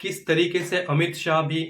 किस तरीके से अमित शाह भी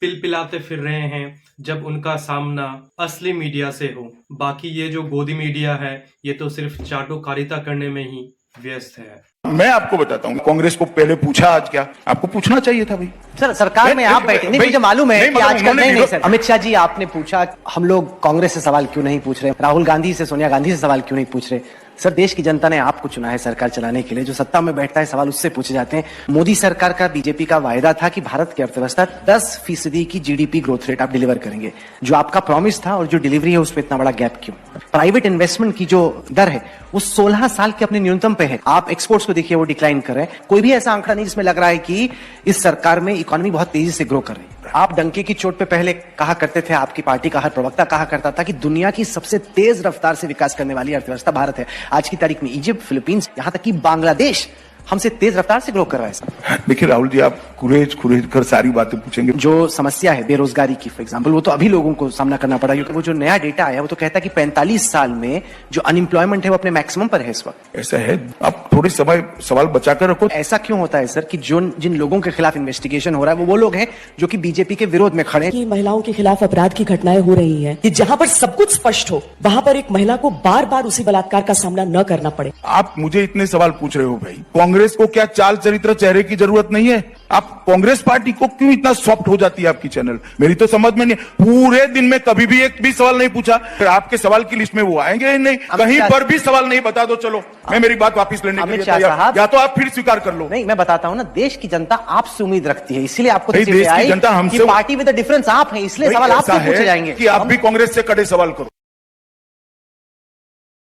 पिलपिलाते फिर रहे हैं जब उनका सामना असली मीडिया से हो। बाकी ये जो गोदी मीडिया है ये तो सिर्फ चाटोकारिता करने में ही व्यस्त है। मैं आपको बताता हूँ, कांग्रेस को पहले पूछा, आज क्या आपको पूछना चाहिए था भाई? सर सरकार में आप बैठे नहीं, मुझे मालूम है कि आजकल नहीं सर। अमित शाह जी आपने पूछा हम लोग कांग्रेस से सवाल क्यों नहीं पूछ रहे, राहुल गांधी से, सोनिया गांधी से सवाल क्यों नहीं पूछ रहे। सर देश की जनता ने आपको चुना है सरकार चलाने के लिए, जो सत्ता में बैठता है सवाल उससे पूछे जाते हैं। मोदी सरकार का, बीजेपी का वायदा था कि भारत की अर्थव्यवस्था 10% की जीडीपी ग्रोथ रेट आप डिलीवर करेंगे। जो आपका प्रॉमिस था और जो डिलीवरी है उसमें इतना बड़ा गैप क्यों? प्राइवेट इन्वेस्टमेंट की जो दर है वो 16 साल के अपने न्यूनतम पे है। आप एक्सपोर्ट्स को देखिए वो डिक्लाइन कर रहे हैं। कोई भी ऐसा आंकड़ा नहीं जिसमें लग रहा है कि इस सरकार में इकोनॉमी बहुत तेजी से ग्रो कर रही है। आप डंके की चोट पे पहले कहा करते थे, आपकी पार्टी का हर प्रवक्ता कहा करता था कि दुनिया की सबसे तेज रफ्तार से विकास करने वाली अर्थव्यवस्था भारत है। आज की तारीख में इजिप्ट, फिलीपींस, यहां तक कि बांग्लादेश हमसे तेज रफ्तार से ग्रो कर रहा है। देखिए राहुल जी, आप कुरेज कर सारी बातें पूछेंगे। जो समस्या है बेरोजगारी की फॉर एग्जांपल, वो तो अभी लोगों को सामना करना पड़ा, क्योंकि वो जो नया डेटा आया वो तो कहता है कि 45 साल में जो अनएम्प्लॉयमेंट है वो अपने मैक्सिमम पर है इस वक्त। ऐसा है, आप थोड़े सवाल बचाकर रखो। ऐसा क्यों होता है सर कि जिन लोगों के खिलाफ इन्वेस्टिगेशन हो रहा है वो लोग हैं जो कि बीजेपी के विरोध में खड़े हैं। कि महिलाओं के खिलाफ अपराध की घटनाएं हो रही हैं, कि जहां पर सब कुछ स्पष्ट हो वहां पर एक महिला को बार बार उसी बलात्कार का सामना न करना पड़े। आप मुझे इतने सवाल पूछ रहे हो भाई, कांग्रेस को क्या चाल चरित्र चेहरे की जरूरत नहीं है? आप कांग्रेस पार्टी को क्यों इतना सॉफ्ट हो जाती है आपकी चैनल? मेरी तो समझ में नहीं। पूरे दिन में कभी भी एक भी सवाल नहीं पूछा, फिर आपके सवाल की लिस्ट में वो आएंगे ही नहीं। कहीं पर भी सवाल नहीं, बता दो चलो मैं मेरी बात वापस लेने के लिए तैयार, या तो आप फिर स्वीकार कर लो। नहीं, मैं बताता हूं ना, देश की जनता आपसे उम्मीद रखती है, इसलिए आपको देश की जनता हमसे, पार्टी विद द डिफरेंस आप है, इसलिए सवाल आपसे पूछे जाएंगे कि आप भी कांग्रेस से कड़े सवाल करो।